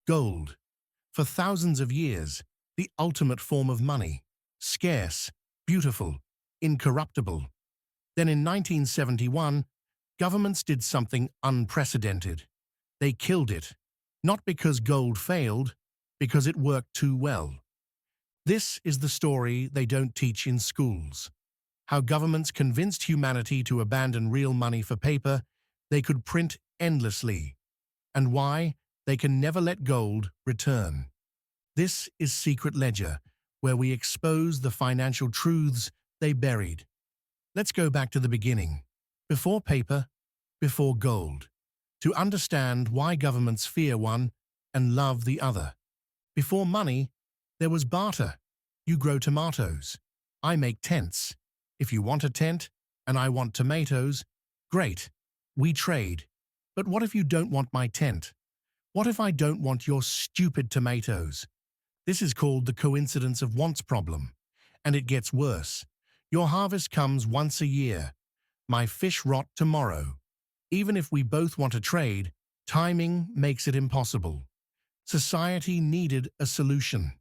Gold. For thousands of years, the ultimate form of money. Scarce, beautiful, incorruptible. Then in 1971, governments did something unprecedented. They killed it, not because gold failed, because it worked too well. This is the story they don't teach in schools. How governments convinced humanity to abandon real money for paper they could print endlessly, and why they can never let gold return. This is Secret Ledger, where we expose the financial truths they buried. Let's go back to the beginning. Before paper, before gold. To understand why governments fear one and love the other. Before money, there was barter. You grow tomatoes. I make tents. If you want a tent and I want tomatoes, great, we trade. But what if you don't want my tent? What if I don't want your stupid tomatoes? This is called the coincidence of wants problem. And it gets worse. Your harvest comes once a year. My fish rot tomorrow. Even if we both want to trade, timing makes it impossible. Society needed a solution.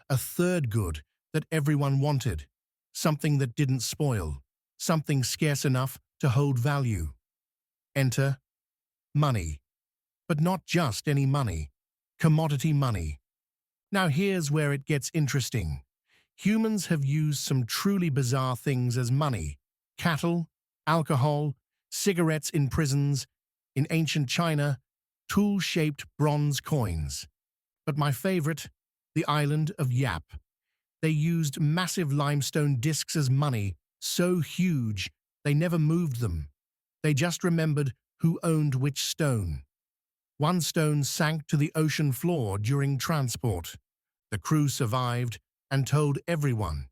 A third good that everyone wanted. Something that didn't spoil. Something scarce enough to hold value. Enter money. But not just any money. Commodity money. Now here's where it gets interesting. Humans have used some truly bizarre things as money. Cattle, alcohol, cigarettes in prisons, in ancient China, tool-shaped bronze coins. But my favorite, the island of Yap. They used massive limestone discs as money, so huge they never moved them. They just remembered who owned which stone. One stone sank to the ocean floor during transport. The crew survived and told everyone.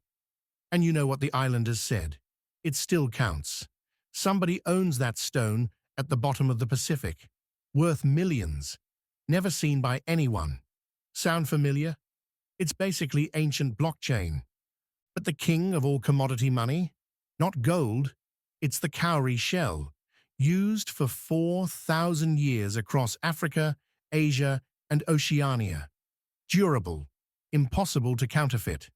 And you know what the islanders said? It still counts. Somebody owns that stone at the bottom of the Pacific, worth millions, never seen by anyone. Sound familiar? It's basically ancient blockchain. But the king of all commodity money? Not gold, it's the cowrie shell, used for 4,000 years across Africa, Asia, and Oceania. Durable, impossible to counterfeit,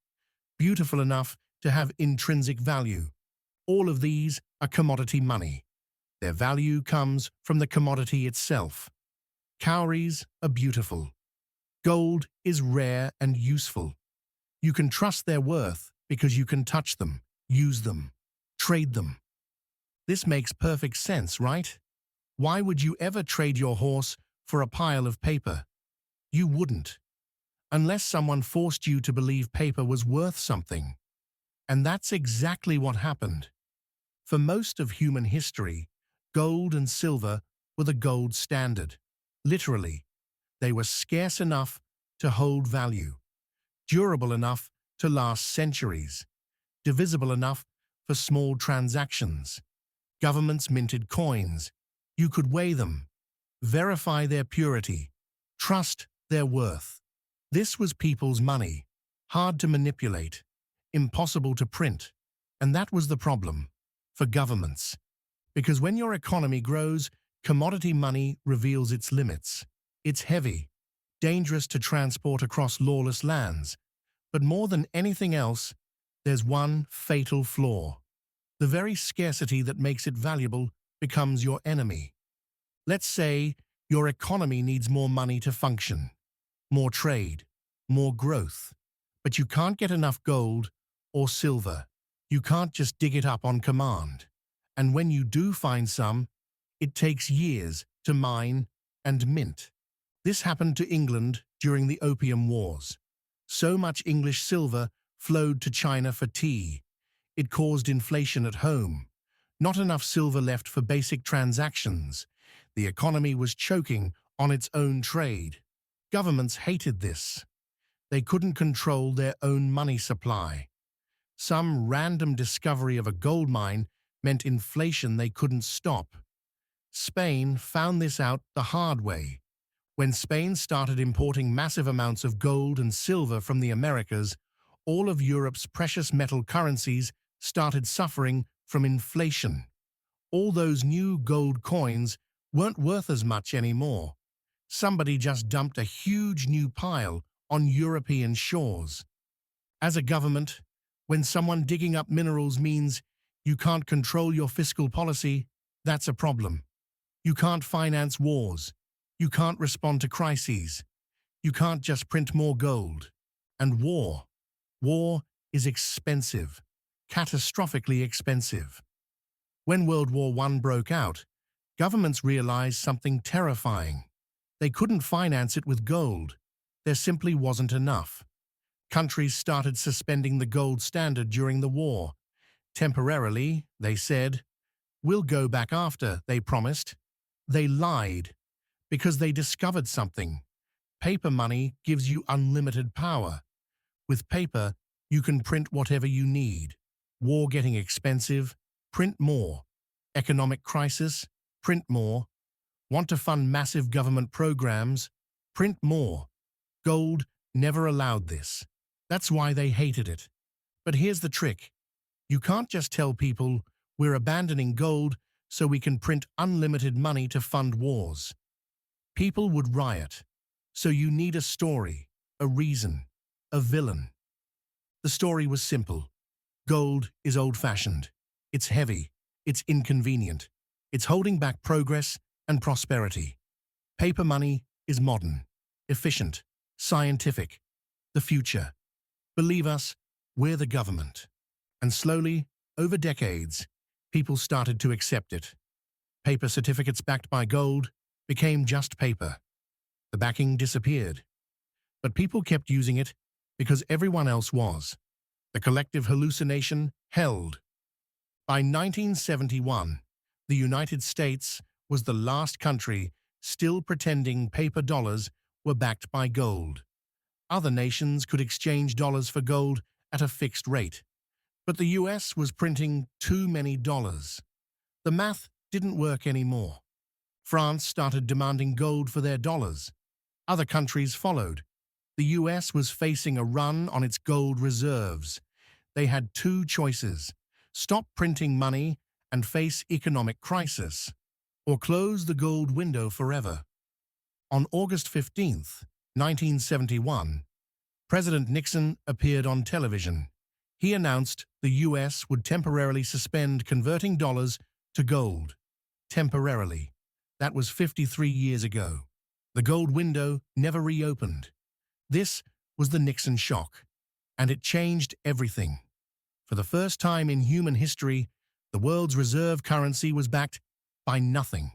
beautiful enough to have intrinsic value. All of these are commodity money. Their value comes from the commodity itself. Cowries are beautiful. Gold is rare and useful. You can trust their worth because you can touch them, use them, trade them. This makes perfect sense, right? Why would you ever trade your horse for a pile of paper? You wouldn't. Unless someone forced you to believe paper was worth something. And that's exactly what happened. For most of human history, gold and silver were the gold standard. Literally, they were scarce enough to hold value, durable enough to last centuries, divisible enough for small transactions. Governments minted coins. You could weigh them, verify their purity, trust their worth. This was people's money, hard to manipulate, impossible to print. And that was the problem for governments. Because when your economy grows, commodity money reveals its limits. It's heavy, dangerous to transport across lawless lands. But more than anything else, there's one fatal flaw. The very scarcity that makes it valuable becomes your enemy. Let's say your economy needs more money to function, more trade, more growth. But you can't get enough gold or silver. You can't just dig it up on command. And when you do find some, it takes years to mine and mint. This happened to England during the Opium Wars. So much English silver flowed to China for tea. It caused inflation at home. Not enough silver left for basic transactions. The economy was choking on its own trade. Governments hated this. They couldn't control their own money supply. Some random discovery of a gold mine meant inflation they couldn't stop. Spain found this out the hard way. When Spain started importing massive amounts of gold and silver from the Americas, all of Europe's precious metal currencies started suffering from inflation. All those new gold coins weren't worth as much anymore. Somebody just dumped a huge new pile on European shores. As a government, when someone digging up minerals means you can't control your fiscal policy, that's a problem. You can't finance wars. You can't respond to crises. You can't just print more gold. And war is expensive, catastrophically expensive. When World War I broke out, governments realized something terrifying. They couldn't finance it with gold. There simply wasn't enough. Countries started suspending the gold standard during the war. Temporarily, they said. We'll go back after, they promised. They lied, because they discovered something. Paper money gives you unlimited power. With paper, you can print whatever you need. War getting expensive? Print more. Economic crisis? Print more. Want to fund massive government programs? Print more. Gold never allowed this. That's why they hated it. But here's the trick. You can't just tell people we're abandoning gold so we can print unlimited money to fund wars. People would riot. So you need a story, a reason, a villain. The story was simple. Gold is old-fashioned. It's heavy. It's inconvenient. It's holding back progress and prosperity. Paper money is modern, efficient, scientific. The future. Believe us, we're the government. And slowly, over decades, people started to accept it. Paper certificates backed by gold became just paper. The backing disappeared. But people kept using it because everyone else was. The collective hallucination held. By 1971, the United States was the last country still pretending paper dollars were backed by gold. Other nations could exchange dollars for gold at a fixed rate. But the US was printing too many dollars. The math didn't work anymore. France started demanding gold for their dollars. Other countries followed. The US was facing a run on its gold reserves. They had two choices: stop printing money and face economic crisis, or close the gold window forever. On August 15th, 1971, President Nixon appeared on television. He announced the US would temporarily suspend converting dollars to gold. Temporarily. That was 53 years ago. The gold window never reopened. This was the Nixon shock, and it changed everything. For the first time in human history, the world's reserve currency was backed by nothing.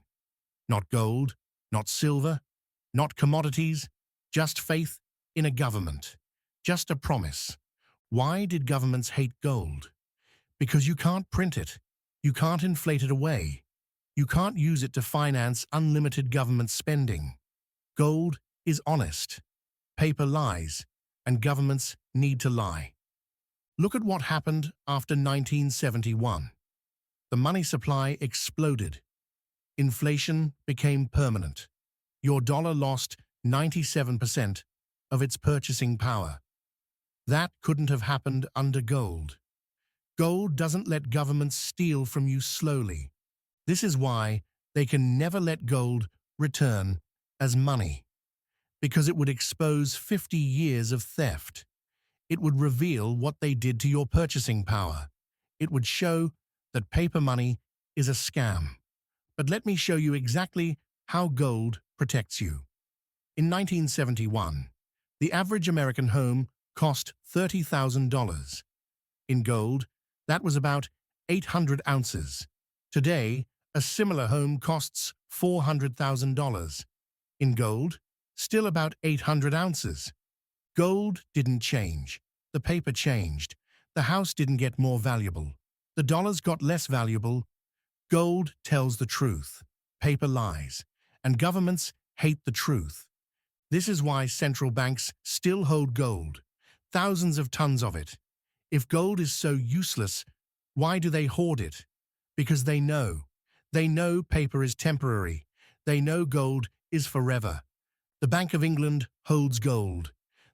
Not gold, not silver, not commodities, just faith in a government. Just a promise. Why did governments hate gold? Because you can't print it. You can't inflate it away. You can't use it to finance unlimited government spending. Gold is honest. Paper lies, and governments need to lie. Look at what happened after 1971. The money supply exploded. Inflation became permanent. Your dollar lost 97% of its purchasing power. That couldn't have happened under gold. Gold doesn't let governments steal from you slowly. This is why they can never let gold return as money. Because it would expose 50 years of theft. It would reveal what they did to your purchasing power. It would show that paper money is a scam. But let me show you exactly how gold protects you. In 1971, the average American home cost $30,000. In gold, that was about 800 ounces. Today, a similar home costs $400,000. In gold, still about 800 ounces. Gold didn't change. The paper changed. The house didn't get more valuable. The dollars got less valuable. Gold tells the truth. Paper lies. And governments hate the truth. This is why central banks still hold gold. Thousands of tons of it. If gold is so useless, why do they hoard it? Because they know. They know paper is temporary. They know gold is forever. The Bank of England holds gold.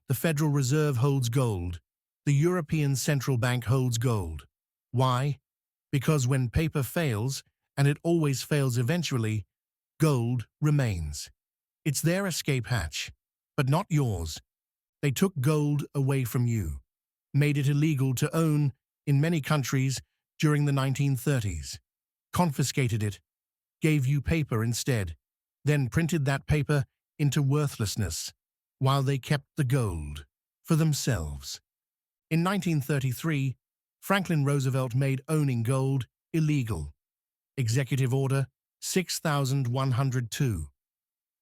The Federal Reserve holds gold. The European Central Bank holds gold. Why? Because when paper fails, and it always fails eventually, gold remains. It's their escape hatch, but not yours. They took gold away from you, made it illegal to own in many countries during the 1930s, confiscated it, gave you paper instead, then printed that paper into worthlessness, while they kept the gold for themselves. In 1933, Franklin Roosevelt made owning gold illegal. Executive Order 6102.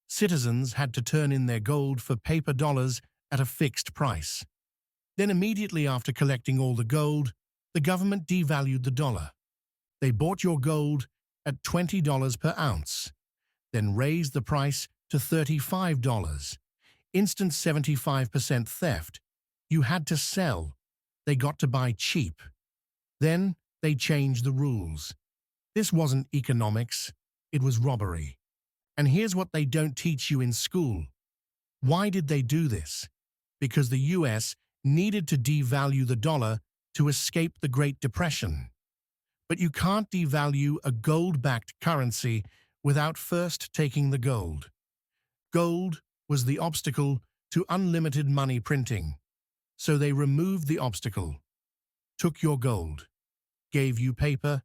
Citizens had to turn in their gold for paper dollars at a fixed price. Then immediately after collecting all the gold, the government devalued the dollar. They bought your gold at $20 per ounce, then raised the price to $35. Instant 75% theft. You had to sell. They got to buy cheap. Then they changed the rules. This wasn't economics, it was robbery. And here's what they don't teach you in school. Why did they do this? Because the US needed to devalue the dollar to escape the Great Depression. But you can't devalue a gold-backed currency without first taking the gold. Gold was the obstacle to unlimited money printing. So they removed the obstacle, took your gold, gave you paper,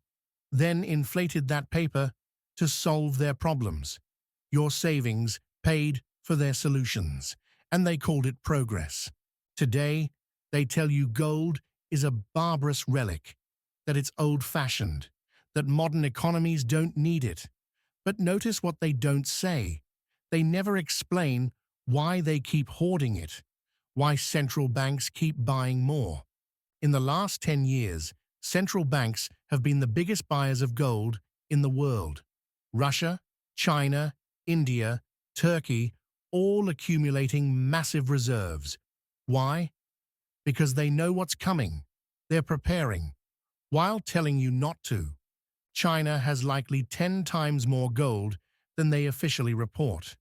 then inflated that paper to solve their problems. Your savings paid for their solutions, and they called it progress. Today, they tell you gold is a barbarous relic, that it's old-fashioned, that modern economies don't need it. But notice what they don't say. They never explain why they keep hoarding it, why central banks keep buying more. In the last 10 years, central banks have been the biggest buyers of gold in the world. Russia, China, India, Turkey, all accumulating massive reserves. Why? Because they know what's coming. They're preparing, while telling you not to. China has likely 10 times more gold than they officially report.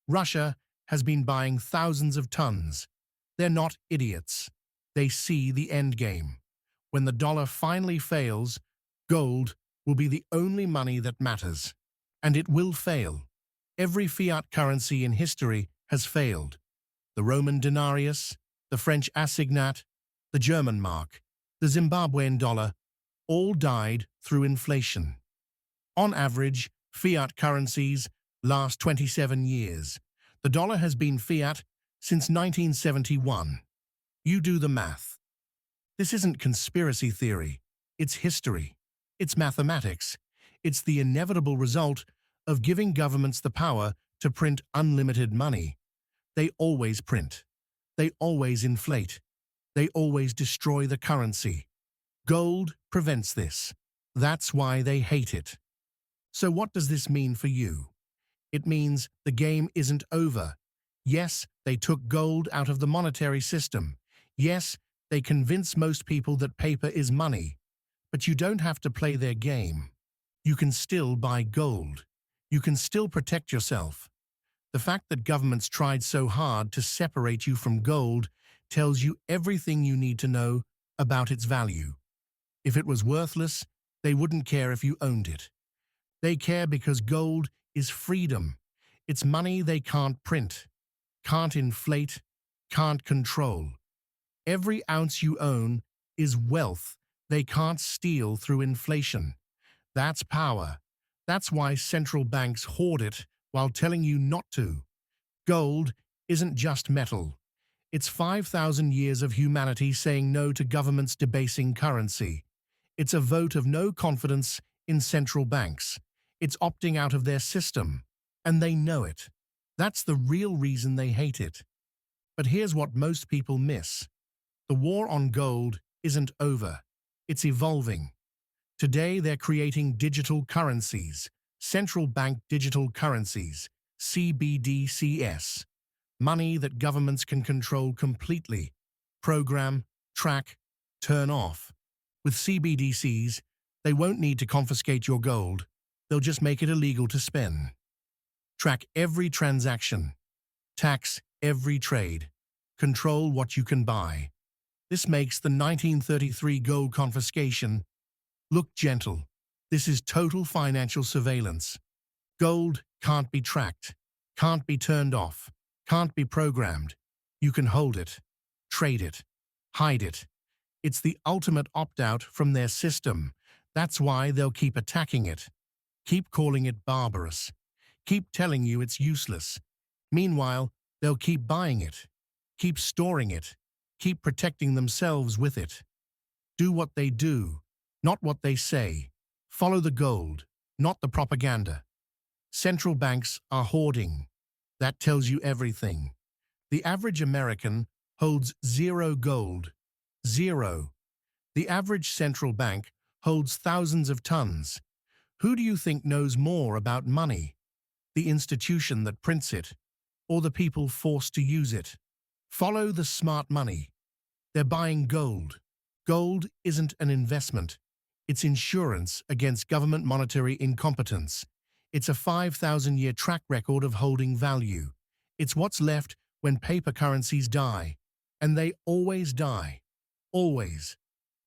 Russia has been buying thousands of tons. They're not idiots. They see the end game. When the dollar finally fails, gold will be the only money that matters. And it will fail. Every fiat currency in history has failed. The Roman denarius, the French assignat, the German mark, the Zimbabwean dollar, all died through inflation. On average, fiat currencies last 27 years. The dollar has been fiat since 1971. You do the math. This isn't conspiracy theory. It's history. It's mathematics. It's the inevitable result of giving governments the power to print unlimited money. They always print. They always inflate. They always destroy the currency. Gold prevents this. That's why they hate it. So what does this mean for you? It means the game isn't over. Yes, they took gold out of the monetary system. Yes, they convince most people that paper is money. But you don't have to play their game. You can still buy gold. You can still protect yourself. The fact that governments tried so hard to separate you from gold tells you everything you need to know about its value. If it was worthless, they wouldn't care if you owned it. They care because gold is freedom. It's money they can't print, can't inflate, can't control. Every ounce you own is wealth they can't steal through inflation. That's power. That's why central banks hoard it while telling you not to. Gold isn't just metal. It's 5,000 years of humanity saying no to governments debasing currency. It's a vote of no confidence in central banks. It's opting out of their system, and they know it. That's the real reason they hate it. But here's what most people miss. The war on gold isn't over. It's evolving. Today, they're creating digital currencies, central bank digital currencies, CBDCs, money that governments can control completely, program, track, turn off. With CBDCs, they won't need to confiscate your gold. They'll just make it illegal to spend. Track every transaction. Tax every trade. Control what you can buy. This makes the 1933 gold confiscation look gentle. This is total financial surveillance. Gold can't be tracked. Can't be turned off. Can't be programmed. You can hold it, trade it, hide it. It's the ultimate opt-out from their system. That's why they'll keep attacking it. Keep calling it barbarous. Keep telling you it's useless. Meanwhile, they'll keep buying it. Keep storing it. Keep protecting themselves with it. Do what they do, not what they say. Follow the gold, not the propaganda. Central banks are hoarding. That tells you everything. The average American holds zero gold. Zero. The average central bank holds thousands of tons. Who do you think knows more about money? The institution that prints it, or the people forced to use it? Follow the smart money. They're buying gold. Gold isn't an investment. It's insurance against government monetary incompetence. It's a 5,000-year track record of holding value. It's what's left when paper currencies die. And they always die. Always.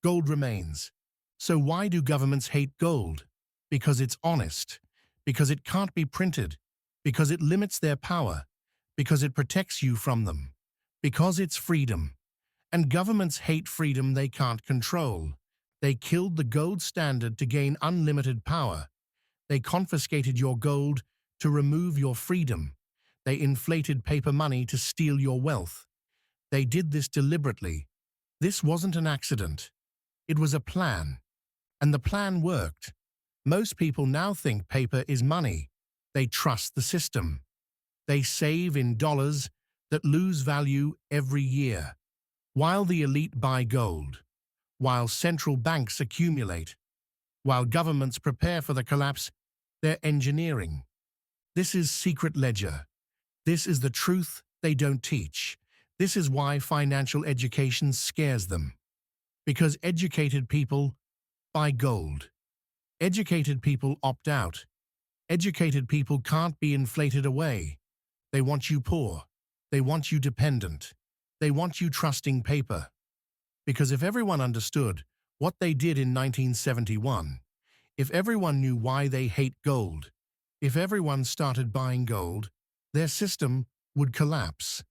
Gold remains. So why do governments hate gold? Because it's honest. Because it can't be printed. Because it limits their power. Because it protects you from them. Because it's freedom. And governments hate freedom they can't control. They killed the gold standard to gain unlimited power. They confiscated your gold to remove your freedom. They inflated paper money to steal your wealth. They did this deliberately. This wasn't an accident. It was a plan. And the plan worked. Most people now think paper is money. They trust the system. They save in dollars that lose value every year. While the elite buy gold, while central banks accumulate, while governments prepare for the collapse, they're engineering. This is secret ledger. This is the truth they don't teach. This is why financial education scares them. Because educated people buy gold. Educated people opt out. Educated people can't be inflated away. They want you poor. They want you dependent. They want you trusting paper. Because if everyone understood what they did in 1971, if everyone knew why they hate gold, if everyone started buying gold, their system would collapse.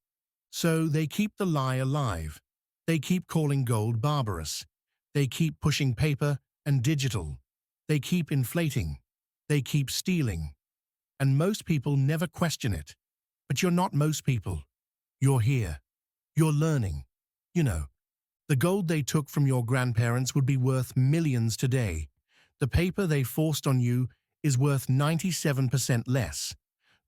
So they keep the lie alive. They keep calling gold barbarous. They keep pushing paper and digital. They keep inflating. They keep stealing. And most people never question it. But you're not most people. You're here. You're learning. You know, the gold they took from your grandparents would be worth millions today. The paper they forced on you is worth 97% less.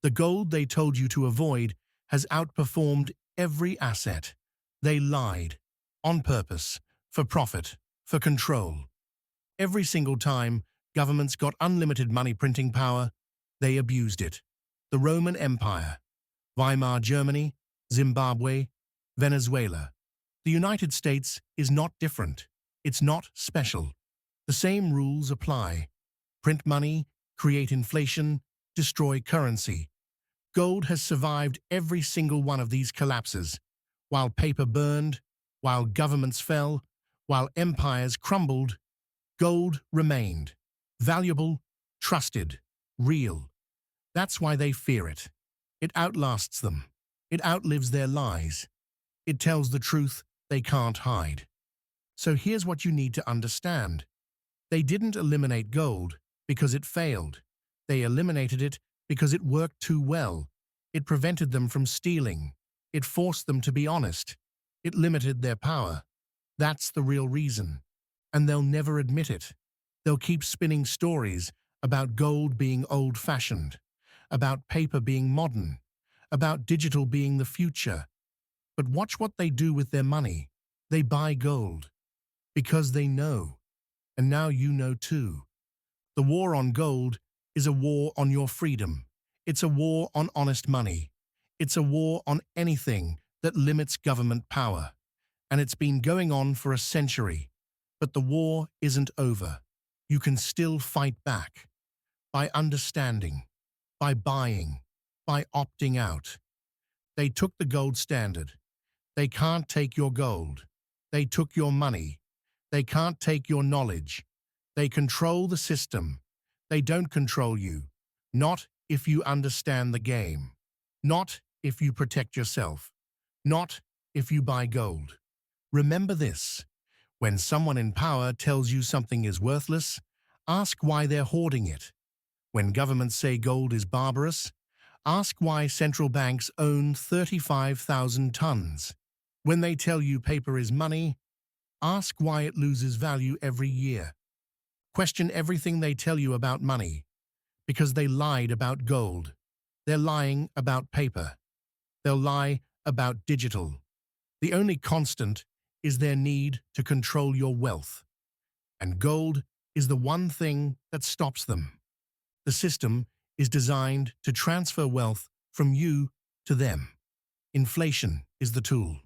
The gold they told you to avoid has outperformed every asset. They lied. On purpose. For profit. For control. Every single time governments got unlimited money printing power, they abused it. The Roman Empire. Weimar Germany. Zimbabwe. Venezuela. The United States is not different. It's not special. The same rules apply. Print money, create inflation, destroy currency. Gold has survived every single one of these collapses. While paper burned, while governments fell, while empires crumbled, gold remained. Valuable, trusted, real. That's why they fear it. It outlasts them. It outlives their lies. It tells the truth they can't hide. So here's what you need to understand. They didn't eliminate gold because it failed. They eliminated it because it worked too well. It prevented them from stealing. It forced them to be honest. It limited their power. That's the real reason. And they'll never admit it. They'll keep spinning stories about gold being old-fashioned, about paper being modern, about digital being the future. But watch what they do with their money. They buy gold. Because they know. And now you know too. The war on gold is a war on your freedom. It's a war on honest money. It's a war on anything that limits government power. And it's been going on for a century. But the war isn't over. You can still fight back. By understanding. By buying. By opting out. They took the gold standard. They can't take your gold. They took your money. They can't take your knowledge. They control the system. They don't control you. Not if you understand the game. Not if you protect yourself. Not if you buy gold. Remember this. When someone in power tells you something is worthless, ask why they're hoarding it. When governments say gold is barbarous, ask why central banks own 35,000 tons. When they tell you paper is money, ask why it loses value every year. Question everything they tell you about money, because they lied about gold. They're lying about paper. They'll lie about digital. The only constant is their need to control your wealth. And gold is the one thing that stops them. The system is designed to transfer wealth from you to them. Inflation is the tool.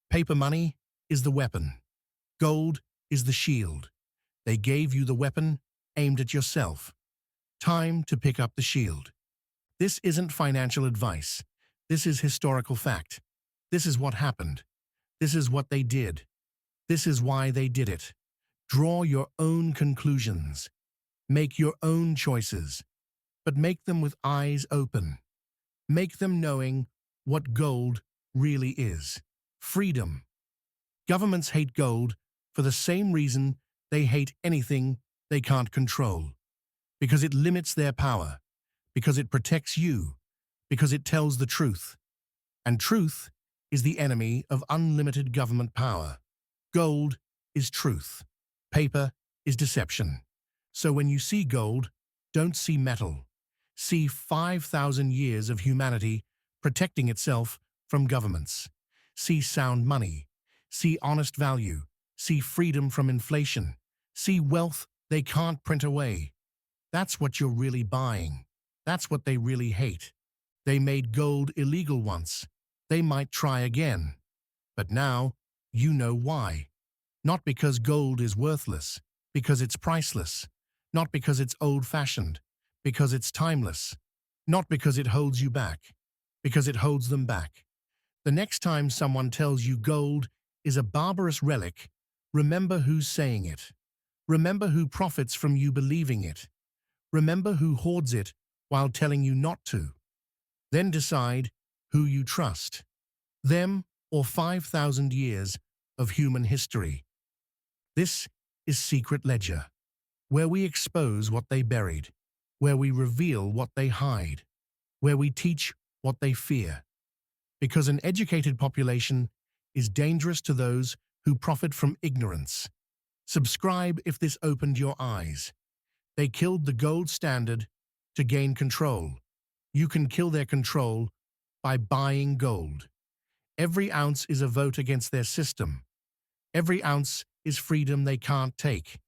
Paper money is the weapon. Gold is the shield. They gave you the weapon aimed at yourself. Time to pick up the shield. This isn't financial advice. This is historical fact. This is what happened. This is what they did. This is why they did it. Draw your own conclusions. Make your own choices, but make them with eyes open. Make them knowing what gold really is. Freedom. Governments hate gold for the same reason they hate anything they can't control. Because it limits their power. Because it protects you. Because it tells the truth. And truth is the enemy of unlimited government power. Gold is truth. Paper is deception. So when you see gold, don't see metal. See 5,000 years of humanity protecting itself from governments. See sound money. See honest value. See freedom from inflation. See wealth they can't print away. That's what you're really buying. That's what they really hate. They made gold illegal once. They might try again. But now, you know why. Not because gold is worthless, because it's priceless. Not because it's old-fashioned, because it's timeless. Not because it holds you back, because it holds them back. The next time someone tells you gold is a barbarous relic, remember who's saying it. Remember who profits from you believing it. Remember who hoards it while telling you not to. Then decide who you trust. Them or 5,000 years of human history. This is Secret Ledger, where we expose what they buried, where we reveal what they hide, where we teach what they fear. Because an educated population is dangerous to those who profit from ignorance. Subscribe if this opened your eyes. They killed the gold standard to gain control. You can kill their control by buying gold. Every ounce is a vote against their system. Every ounce is freedom they can't take.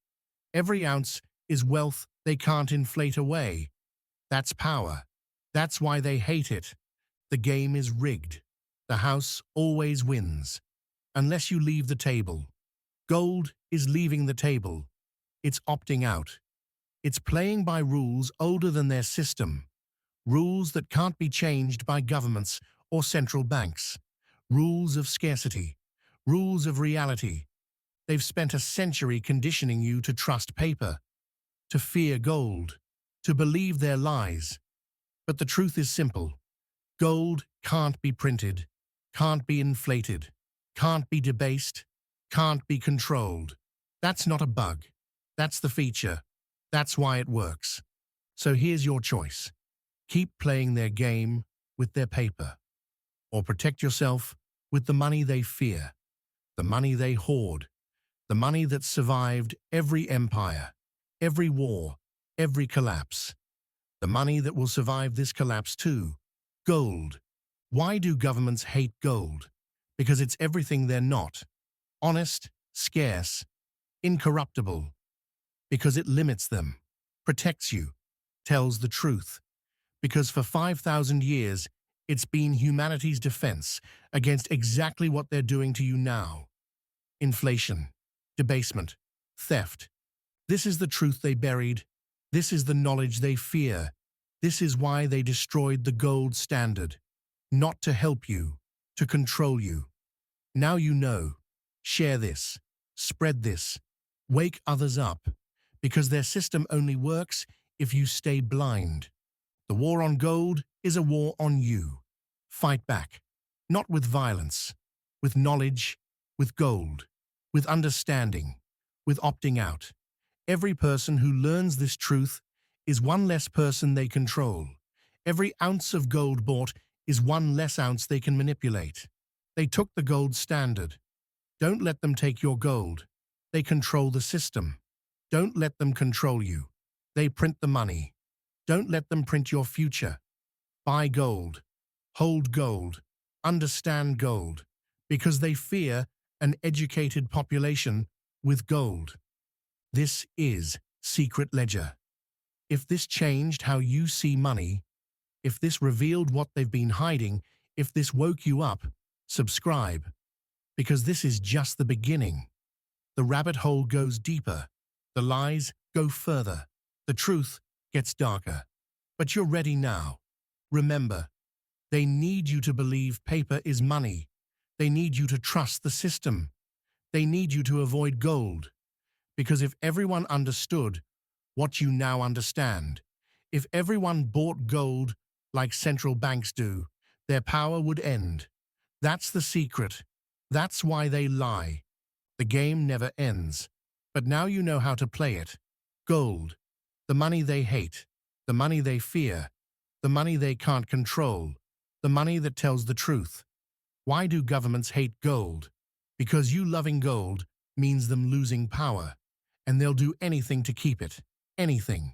Every ounce is wealth they can't inflate away. That's power. That's why they hate it. The game is rigged. The house always wins. Unless you leave the table. Gold is leaving the table. It's opting out. It's playing by rules older than their system. Rules that can't be changed by governments or central banks. Rules of scarcity. Rules of reality. They've spent a century conditioning you to trust paper, to fear gold, to believe their lies. But the truth is simple. Gold can't be printed, can't be inflated, can't be debased, can't be controlled. That's not a bug. That's the feature. That's why it works. So here's your choice. Keep playing their game with their paper. Or protect yourself with the money they fear, the money they hoard, the money that survived every empire, every war, every collapse. The money that will survive this collapse too. Gold. Why do governments hate gold? Because it's everything they're not. Honest, scarce, incorruptible. Because it limits them, protects you, tells the truth. Because for 5,000 years, it's been humanity's defense against exactly what they're doing to you now. Inflation, debasement, theft. This is the truth they buried. This is the knowledge they fear. This is why they destroyed the gold standard. Not to help you, to control you. Now you know. Share this. Spread this. Wake others up. Because their system only works if you stay blind. The war on gold is a war on you. Fight back. Not with violence, with knowledge, with gold, with understanding, with opting out. Every person who learns this truth is one less person they control. Every ounce of gold bought is one less ounce they can manipulate. They took the gold standard. Don't let them take your gold. They control the system. Don't let them control you. They print the money. Don't let them print your future. Buy gold. Hold gold. Understand gold. Because they fear an educated population with gold. This is Secret Ledger. If this changed how you see money, if this revealed what they've been hiding, if this woke you up, subscribe. Because this is just the beginning. The rabbit hole goes deeper. The lies go further. The truth gets darker. But you're ready now. Remember, they need you to believe paper is money. They need you to trust the system. They need you to avoid gold. Because if everyone understood what you now understand, if everyone bought gold like central banks do, their power would end. That's the secret. That's why they lie. The game never ends. But now you know how to play it. Gold. The money they hate. The money they fear. The money they can't control. The money that tells the truth. Why do governments hate gold? Because you loving gold means them losing power. And they'll do anything to keep it. Anything.